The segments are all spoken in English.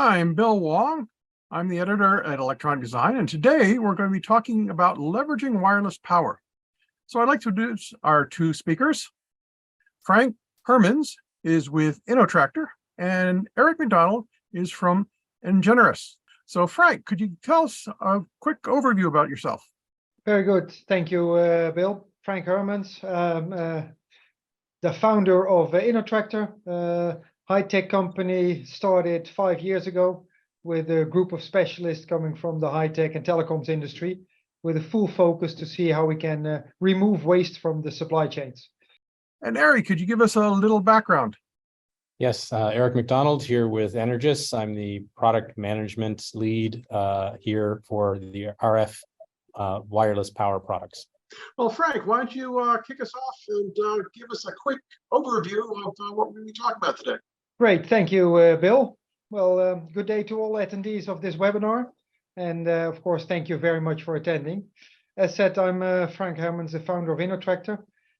I'm Bill Wong. I'm the editor at Electronic Design, and today we're going to be talking about leveraging wireless power. So I'd like to introduce our two speakers. Frank Hermans is with InnoTractor, and Eric McDonald is from Engeneris. So Frank, could you tell us a quick overview about yourself? Very good. Thank you, Bill. Frank Hermans, the founder of InnoTractor, high-tech company started 5 years ago with a group of specialists coming from the high-tech and telecoms industry with a full focus to see how we can remove waste from the supply chains. And Eric, could you give us a little background? Yes, Eric McDonald here with Energous. I'm the product management lead here for the RF wireless power products. Well, Frank, why don't you kick us off and give us a quick overview of what we're going to be talking about today. Great, thank you, Bill. Well, good day to all attendees of this webinar. And of course, thank you very much for attending. As said, I'm Frank Hermans, the founder of InnoTractor,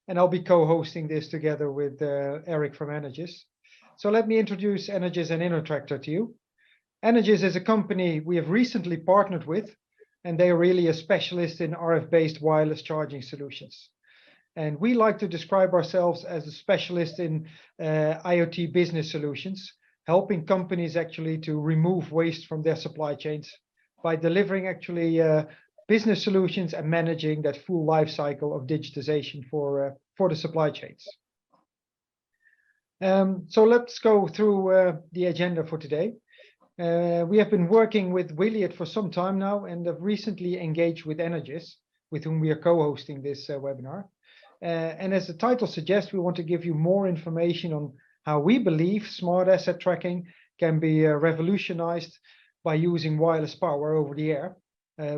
and I'll be co-hosting this together with Eric from Energous. So let me introduce Energous and InnoTractor to you. Energous is a company we have recently partnered with, and they are really a specialist in RF-based wireless charging solutions. And we like to describe ourselves as a specialist in IoT business solutions, helping companies actually to remove waste from their supply chains by delivering actually business solutions and managing that full life cycle of digitization for the supply chains. So let's go through the agenda for today. We have been working with Wiliot for some time now and have recently engaged with Energous, with whom we are co-hosting this webinar. And as the title suggests, we want to give you more information on how we believe smart asset tracking can be revolutionized by using wireless power over the air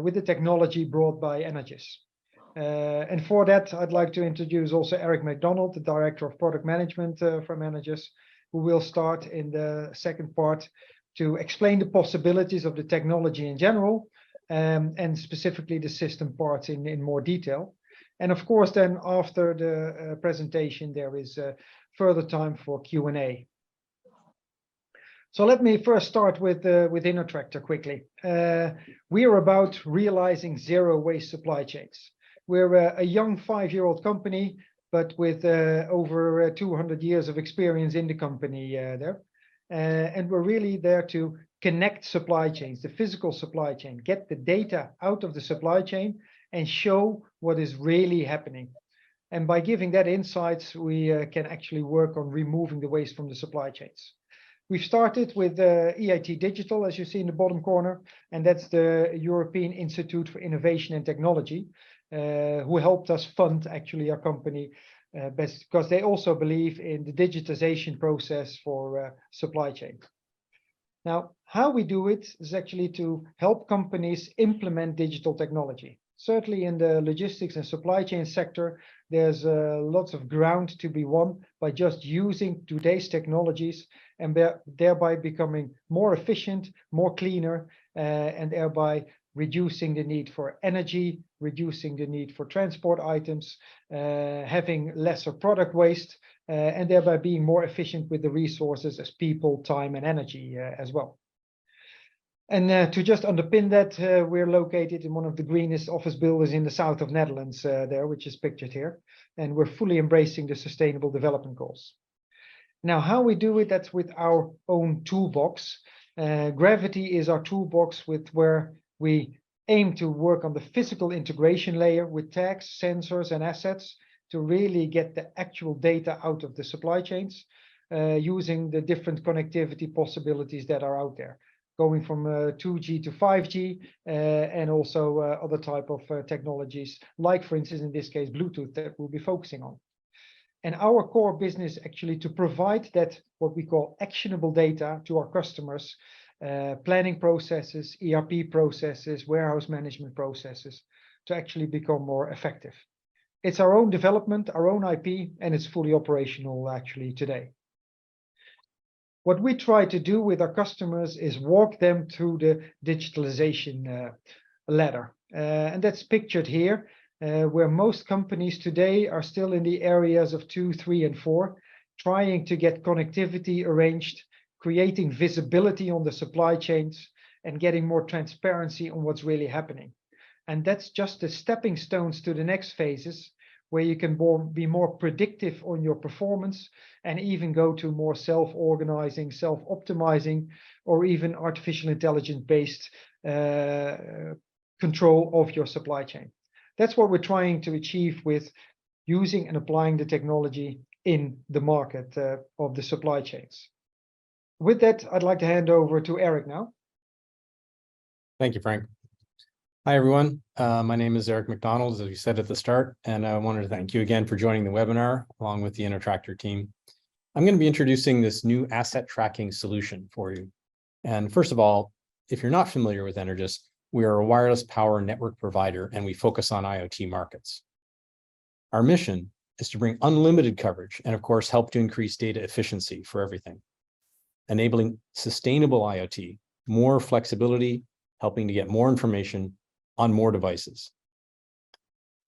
with the technology brought by Energous. And for that, I'd like to introduce also Eric McDonald, the Director of Product Management from Energous, who will start in the second part to explain the possibilities of the technology in general, and specifically the system parts in more detail. And of course, then after the presentation, there is further time for Q&A. So let me first start with InnoTractor quickly. We are about realizing zero waste supply chains. We're a young 5-year-old company, but with over 200 years of experience in the company there. And we're really there to connect supply chains, the physical supply chain, get the data out of the supply chain and show what is really happening. And by giving that insights, we can actually work on removing the waste from the supply chains. We've started with EIT Digital, as you see in the bottom corner, and that's the European Institute for Innovation and Technology, who helped us fund actually our company because they also believe in the digitization process for supply chain. Now, how we do it is actually to help companies implement digital technology. Certainly in the logistics and supply chain sector, there's lots of ground to be won by just using today's technologies and thereby becoming more efficient, more cleaner, and thereby reducing the need for energy, reducing the need for transport items, having lesser product waste, and thereby being more efficient with the resources as people, time, and energy as well. And to just underpin that, we're located in one of the greenest office buildings in the south of Netherlands there, which is pictured here. And we're fully embracing the Sustainable Development Goals. Now, how we do it, that's with our own toolbox. Gravity is our toolbox with where we aim to work on the physical integration layer with tags, sensors, and assets to really get the actual data out of the supply chains using the different connectivity possibilities that are out there, going from 2G to 5G and also other type of technologies, like, for instance, in this case, Bluetooth, that we'll be focusing on. And our core business actually to provide that, what we call actionable data to our customers, planning processes, ERP processes, warehouse management processes, to actually become more effective. It's our own development, our own IP, and it's fully operational actually today. What we try to do with our customers is walk them through the digitalization ladder. And that's pictured here, where most companies today are still in the areas of 2, 3, and 4, trying to get connectivity arranged, creating visibility on the supply chains, and getting more transparency on what's really happening. And that's just the stepping stones to the next phases, where you can be more predictive on your performance and even go to more self-organizing, self-optimizing, or even artificial intelligence-based control of your supply chain. That's what we're trying to achieve with using and applying the technology in the market of the supply chains. With that, I'd like to hand over to Eric now. Thank you, Frank. Hi, everyone. My name is Eric McDonald, as you said at the start, and I wanted to thank you again for joining the webinar along with the InnoTractor team. I'm going to be introducing this new asset tracking solution for you. And first of all, if you're not familiar with Energous, we are a wireless power network provider, and we focus on IoT markets. Our mission is to bring unlimited coverage and, of course, help to increase data efficiency for everything, enabling sustainable IoT, more flexibility, helping to get more information on more devices.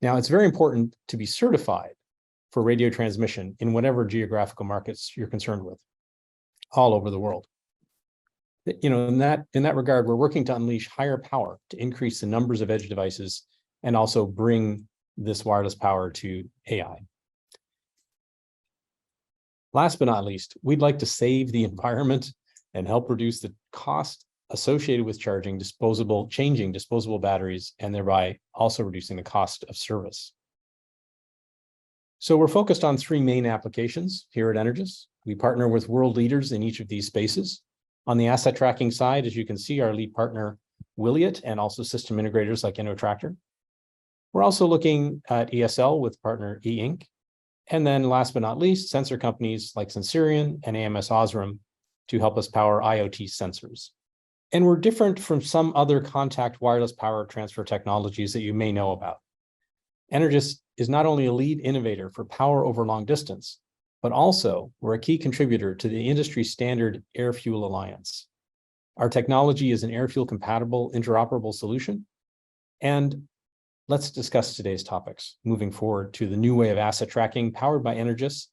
Now, it's very important to be certified for radio transmission in whatever geographical markets you're concerned with, all over the world. You know, in that regard, we're working to unleash higher power to increase the numbers of edge devices and also bring this wireless power to AI. Last but not least, we'd like to save the environment and help reduce the cost associated with changing disposable batteries, and thereby also reducing the cost of service. So we're focused on three main applications here at Energous. We partner with world leaders in each of these spaces. On the asset tracking side, as you can see, our lead partner, Wiliot, and also system integrators like InnoTractor. We're also looking at ESL with partner E-Ink. And then last but not least, sensor companies like Sensirion and AMS Osram to help us power IoT sensors. And we're different from some other contact wireless power transfer technologies that you may know about. Energous is not only a lead innovator for power over long distance, but also we're a key contributor to the industry standard Air-Fuel Alliance. Our technology is an air-fuel compatible interoperable solution. And let's discuss today's topics, moving forward to the new way of asset tracking powered by Energous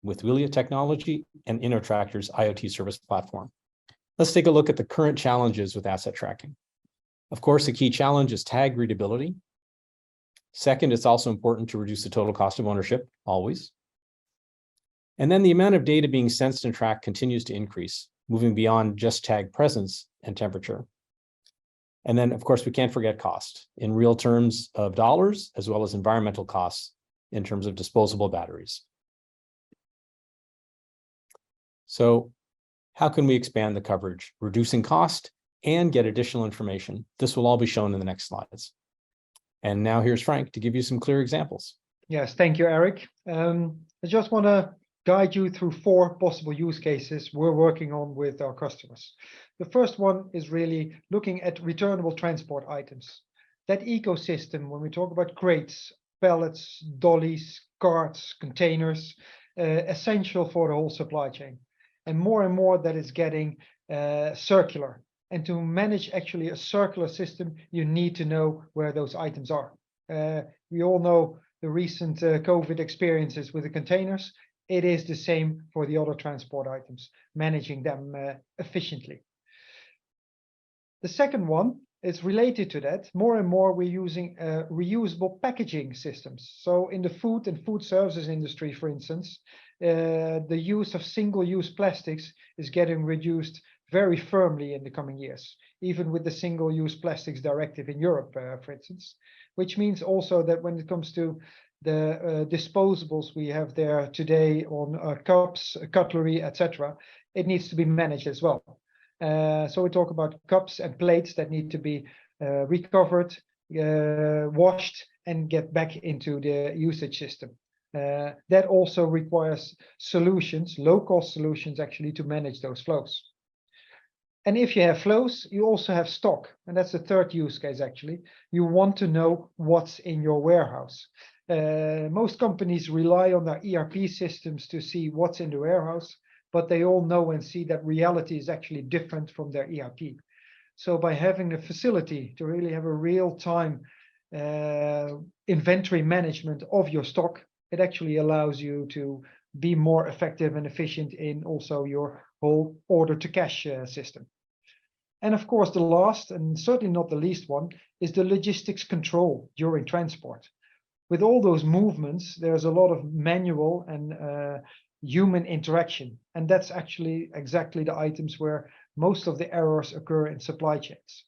with Wiliot technology and InnoTractor's IoT service platform. Let's take a look at the current challenges with asset tracking. Of course, a key challenge is tag readability. Second, it's also important to reduce the total cost of ownership, always. And then the amount of data being sensed and tracked continues to increase, moving beyond just tag presence and temperature. And then, of course, we can't forget cost in real terms of dollars, as well as environmental costs in terms of disposable batteries. So how can we expand the coverage, reducing cost and get additional information? This will all be shown in the next slides. And now here's Frank to give you some clear examples. Yes, thank you, Eric. I just want to guide you through 4 possible use cases we're working on with our customers. The first one is really looking at returnable transport items. That ecosystem, when we talk about crates, pallets, dollies, carts, containers, essential for the whole supply chain. And more that is getting circular. And to manage actually a circular system, you need to know where those items are. We all know the recent COVID experiences with the containers. It is the same for the other transport items, managing them efficiently. The second one is related to that. More and more we're using reusable packaging systems. So in the food and food services industry, for instance, the use of single-use plastics is getting reduced very firmly in the coming years, even with the single-use plastics directive in Europe, for instance, which means also that when it comes to the disposables we have there today on cups, cutlery, etc., it needs to be managed as well. So we talk about cups and plates that need to be recovered, washed, and get back into the usage system. That also requires solutions, low-cost solutions actually, to manage those flows. And if you have flows, you also have stock. And that's the third use case, actually. You want to know what's in your warehouse. Most companies rely on their ERP systems to see what's in the warehouse, but they all know and see that reality is actually different from their ERP. So by having the facility to really have a real-time inventory management of your stock, it actually allows you to be more effective and efficient in also your whole order to cash system. And of course, the last and certainly not the least one is the logistics control during transport. With all those movements, there's a lot of manual and human interaction. And that's actually exactly the items where most of the errors occur in supply chains.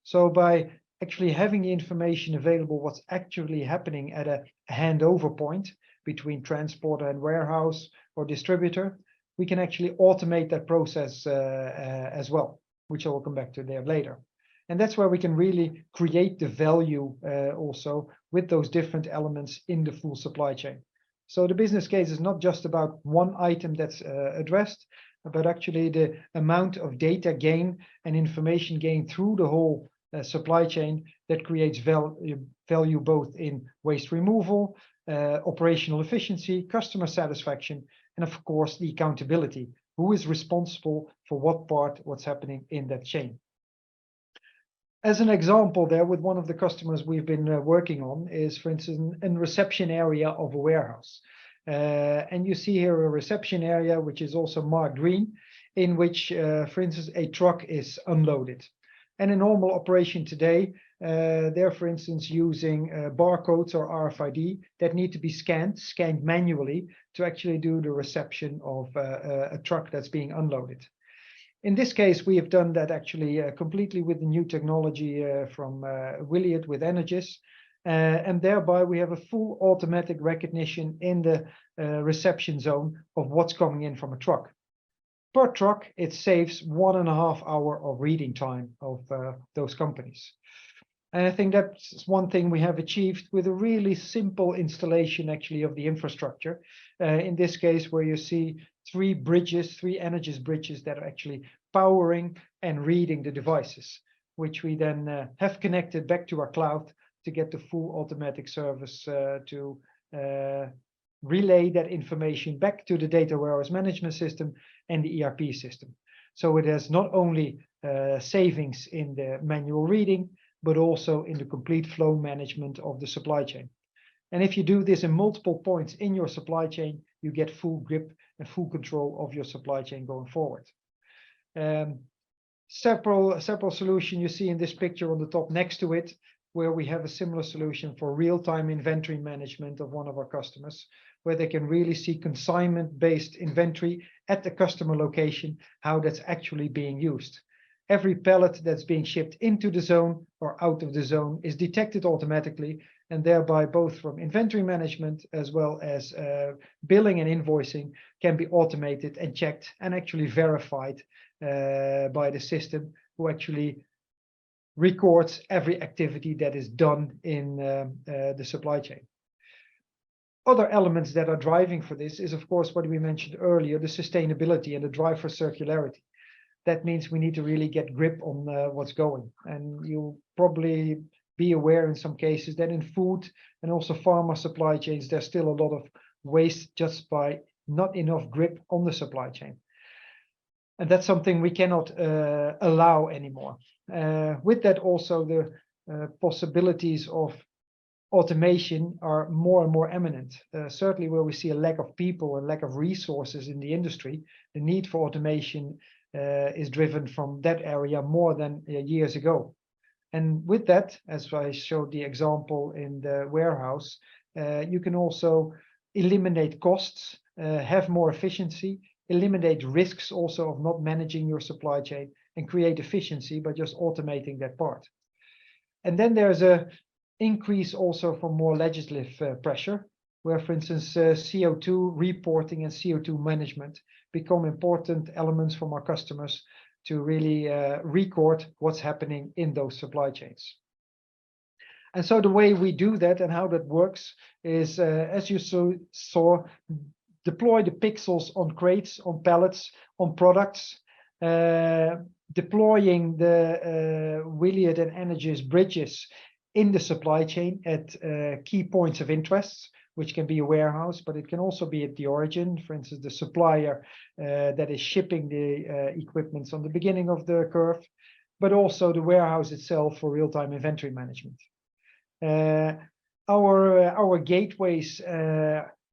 So by actually having the information available, what's actually happening at a handover point between transporter and warehouse or distributor, we can actually automate that process as well, which I will come back to there later. And that's where we can really create the value also with those different elements in the full supply chain. So the business case is not just about one item that's addressed, but actually the amount of data gain and information gain through the whole supply chain that creates value both in waste removal, operational efficiency, customer satisfaction, and of course the accountability. Who is responsible for what part, what's happening in that chain? As an example there with one of the customers we've been working on is, for instance, a reception area of a warehouse. And you see here a reception area, which is also marked green, in which, for instance, a truck is unloaded. And in normal operation today, they're, for instance, using barcodes or RFID that need to be scanned manually to actually do the reception of a truck that's being unloaded. In this case, we have done that actually completely with the new technology from Wiliot with Energous. And thereby we have a full automatic recognition in the reception zone of what's coming in from a truck. Per truck, it saves 1.5 hours of reading time of those companies. And I think that's one thing we have achieved with a really simple installation actually of the infrastructure. In this case, where you see 3 Energous bridges that are actually powering and reading the devices, which we then have connected back to our cloud to get the full automatic service to relay that information back to the data warehouse management system and the ERP system. So it has not only savings in the manual reading, but also in the complete flow management of the supply chain. And if you do this in multiple points in your supply chain, you get full grip and full control of your supply chain going forward. Several solutions you see in this picture on the top next to it, where we have a similar solution for real-time inventory management of one of our customers, where they can really see consignment-based inventory at the customer location, how that's actually being used. Every pallet that's being shipped into the zone or out of the zone is detected automatically, and thereby both from inventory management as well as billing and invoicing can be automated and checked and actually verified by the system, who actually records every activity that is done in the supply chain. Other elements that are driving for this is, of course, what we mentioned earlier, the sustainability and the drive for circularity. That means we need to really get grip on what's going. And you'll probably be aware in some cases that in food and also pharma supply chains, there's still a lot of waste just by not enough grip on the supply chain. And that's something we cannot allow anymore. With that also the possibilities of automation are more and more eminent. Certainly where we see a lack of people and lack of resources in the industry, the need for automation is driven from that area more than years ago. And with that, as I showed the example in the warehouse, you can also eliminate costs, have more efficiency, eliminate risks also of not managing your supply chain, and create efficiency by just automating that part. And then there's a increase also for more legislative pressure, where, for instance, CO2 reporting and CO2 management become important elements from our customers to really record what's happening in those supply chains. And so the way we do that and how that works is, as you saw, deploy the pixels on crates, on pallets, on products, deploying the Wiliot and Energous bridges in the supply chain at key points of interest, which can be a warehouse, but it can also be at the origin, for instance, the supplier that is shipping the equipments on the beginning of the curve, but also the warehouse itself for real-time inventory management. Our gateways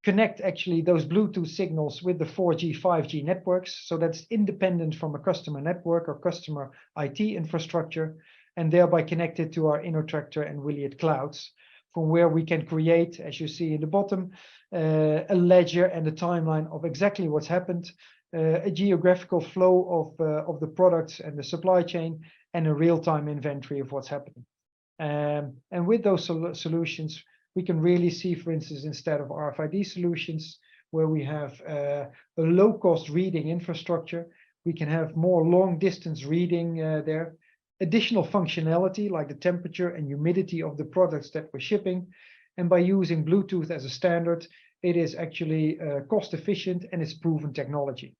connect actually those Bluetooth signals with the 4G, 5G networks. So that's independent from a customer network or customer IT infrastructure, and thereby connected to our InnoTractor and Wiliot clouds, from where we can create, as you see in the bottom, a ledger and a timeline of exactly what's happened, a geographical flow of the products and the supply chain, and a real-time inventory of what's happening. And with those solutions, we can really see, for instance, instead of RFID solutions, where we have a low-cost reading infrastructure, we can have more long-distance reading there, additional functionality like the temperature and humidity of the products that we're shipping. And by using Bluetooth as a standard, it is actually cost efficient and it's proven technology.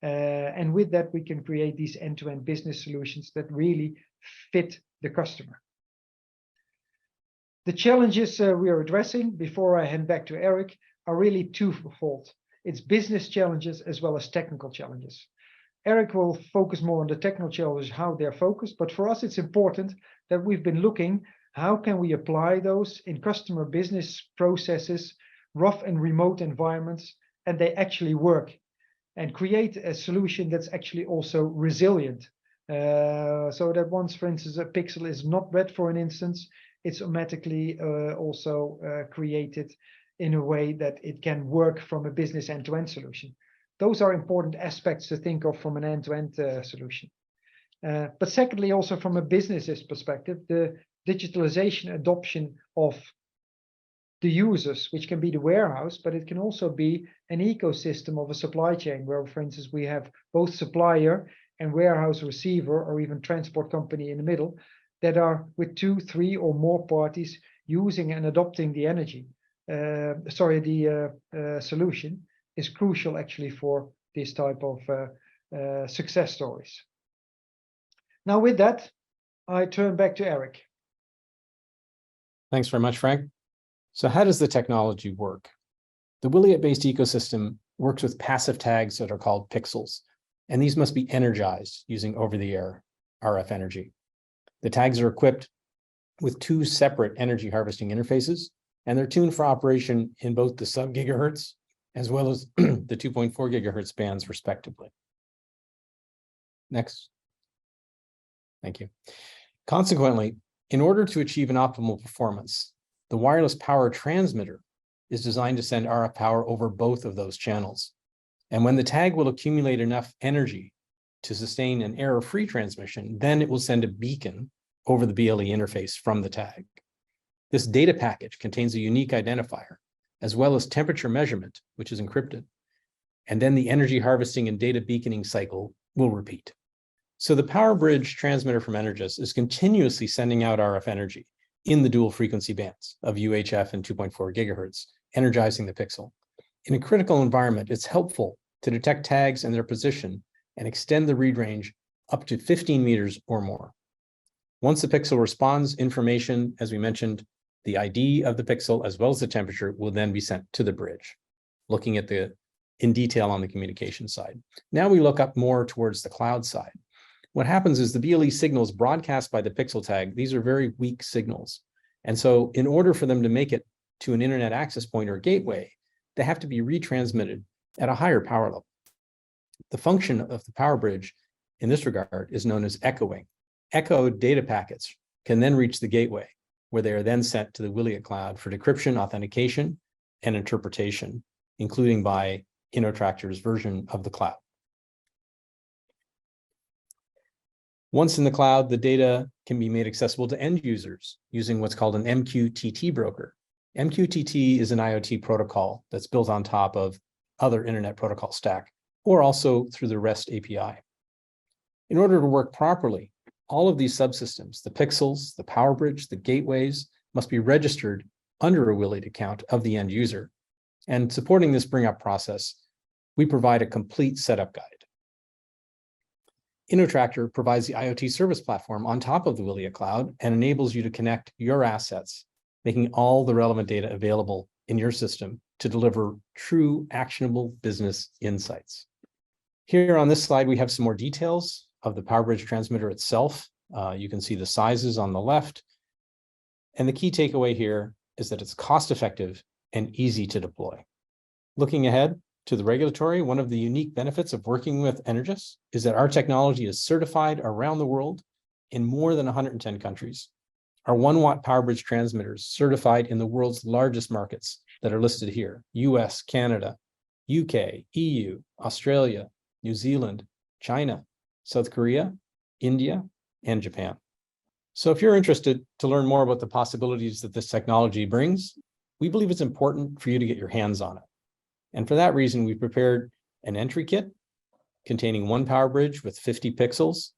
And with that, we can create these end-to-end business solutions that really fit the customer. The challenges we are addressing, before I hand back to Eric, are really twofold. It's business challenges as well as technical challenges. Eric will focus more on the technical challenges, how they're focused, but for us it's important that we've been looking, how can we apply those in customer business processes, rough and remote environments, and they actually work, and create a solution that's actually also resilient. So that once, for instance, a pixel is not read for an instance, it's automatically also created in a way that it can work from a business end-to-end solution. Those are important aspects to think of from an end-to-end solution. But secondly, also from a business's perspective, the digitalization adoption of the users, which can be the warehouse, but it can also be an ecosystem of a supply chain where, for instance, we have both supplier and warehouse receiver or even transport company in the middle that are with 2, 3 or more parties using and adopting the energy. Solution is crucial actually for this type of success stories. Now with that, I turn back to Eric. Thanks very much, Frank. So how does the technology work? The Wiliot-based ecosystem works with passive tags that are called pixels, and these must be energized using over-the-air RF energy. The tags are equipped with 2 separate energy harvesting interfaces, and they're tuned for operation in both the sub-gigahertz as well as the 2.4 gigahertz bands, respectively. Next. Thank you. Consequently, in order to achieve an optimal performance, the wireless power transmitter is designed to send RF power over both of those channels. And when the tag will accumulate enough energy to sustain an error-free transmission, then it will send a beacon over the BLE interface from the tag. This data package contains a unique identifier, as well as temperature measurement, which is encrypted. And then the energy harvesting and data beaconing cycle will repeat. So the PowerBridge transmitter from Energous is continuously sending out RF energy in the dual frequency bands of UHF and 2.4 gigahertz, energizing the pixel. In a critical environment, it's helpful to detect tags and their position and extend the read range up to 15 meters or more. Once the pixel responds, information, as we mentioned, the ID of the pixel as well as the temperature will then be sent to the bridge, looking at in detail on the communication side. Now we look up more towards the cloud side. What happens is the BLE signals broadcast by the pixel tag, these are very weak signals. And so in order for them to make it to an internet access point or gateway, they have to be retransmitted at a higher power level. The function of the PowerBridge in this regard is known as echoing. Echoed data packets can then reach the gateway, where they are then sent to the Wiliot cloud for decryption, authentication, and interpretation, including by InnoTractor's version of the cloud. Once in the cloud, the data can be made accessible to end users using what's called an MQTT broker. MQTT is an IoT protocol that's built on top of other internet protocol stack, or also through the REST API. In order to work properly, all of these subsystems, the pixels, the PowerBridge, the gateways, must be registered under a Wiliot account of the end user. And supporting this bring up process, we provide a complete setup guide. InnoTractor provides the IoT service platform on top of the Wiliot cloud and enables you to connect your assets, making all the relevant data available in your system to deliver true actionable business insights. Here on this slide, we have some more details of the PowerBridge transmitter itself. You can see the sizes on the left. And the key takeaway here is that it's cost-effective and easy to deploy. Looking ahead to the regulatory, one of the unique benefits of working with Energous is that our technology is certified around the world in more than 110 countries. Our 1-watt PowerBridge transmitters certified in the world's largest markets that are listed here: US, Canada, UK, EU, Australia, New Zealand, China, South Korea, India, and Japan. So if you're interested to learn more about the possibilities that this technology brings, we believe it's important for you to get your hands on it. And for that reason, we prepared an entry kit containing one PowerBridge with 50 pixels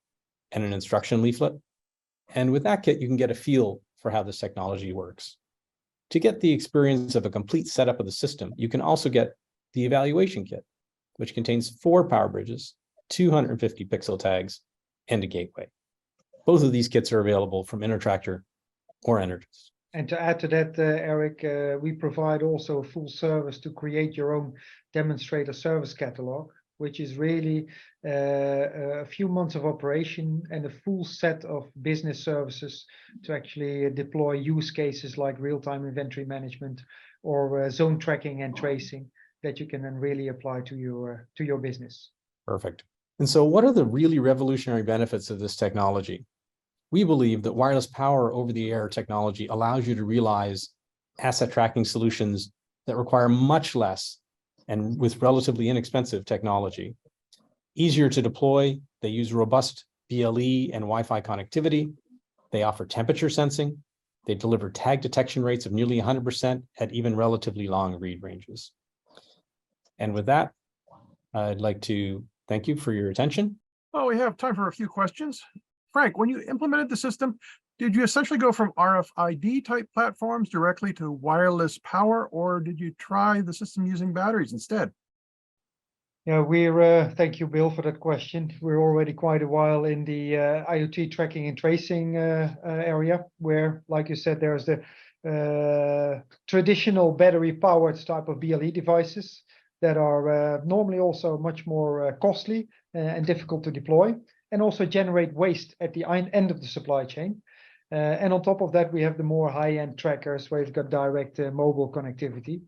and an instruction leaflet. And with that kit, you can get a feel for how this technology works. To get the experience of a complete setup of the system, you can also get the evaluation kit, which contains 4 PowerBridges, 250 pixel tags, and a gateway. Both of these kits are available from InnoTractor or Energous. And to add to that, Eric, we provide also a full service to create your own demonstrator service catalog, which is really a few months of operation and a full set of business services to actually deploy use cases like real-time inventory management or zone tracking and tracing that you can then really apply to your business. Perfect. And so what are the really revolutionary benefits of this technology? We believe that wireless power over the air technology allows you to realize asset tracking solutions that require much less and with relatively inexpensive technology. Easier to deploy, they use robust BLE and Wi-Fi connectivity. They offer temperature sensing. They deliver tag detection rates of nearly 100% at even relatively long read ranges. And with that, I'd like to thank you for your attention. Well, we have time for a few questions. Frank, when you implemented the system, did you essentially go from RFID type platforms directly to wireless power, or did you try the system using batteries instead? Yeah, thank you, Bill, for that question. We're already quite a while in the IoT tracking and tracing area, where, like you said, there's the traditional battery-powered type of BLE devices that are normally also much more costly and difficult to deploy, and also generate waste at the end of the supply chain. And on top of that, we have the more high-end trackers where you've got direct mobile connectivity.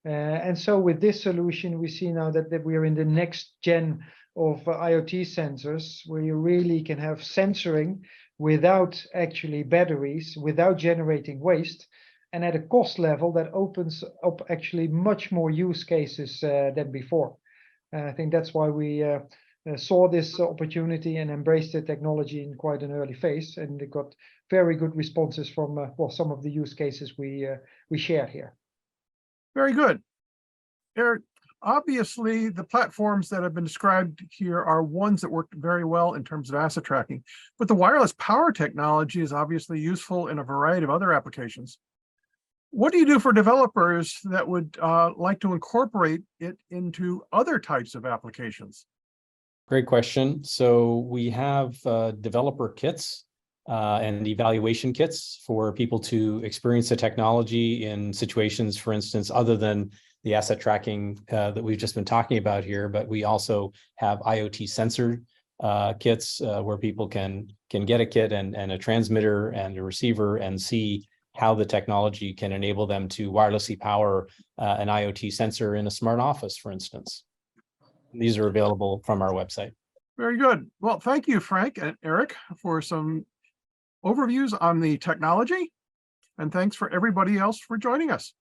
And so with this solution, we see now that we are in the next gen of IoT sensors, where you really can have sensoring without actually batteries, without generating waste, and at a cost level that opens up actually much more use cases than before. I think that's why we saw this opportunity and embraced the technology in quite an early phase, and it got very good responses from well, some of the use cases we share here. Very good. Eric, obviously, the platforms that have been described here are ones that work very well in terms of asset tracking, but the wireless power technology is obviously useful in a variety of other applications. What do you do for developers that would like to incorporate it into other types of applications? Great question. So we have developer kits and evaluation kits for people to experience the technology in situations, for instance, other than the asset tracking that we've just been talking about here. But we also have IoT sensor kits where people can get a kit and a transmitter and a receiver and see how the technology can enable them to wirelessly power an IoT sensor in a smart office, for instance. These are available from our website. Very good. Well, thank you, Frank and Eric, for some overviews on the technology. And thanks for everybody else for joining us.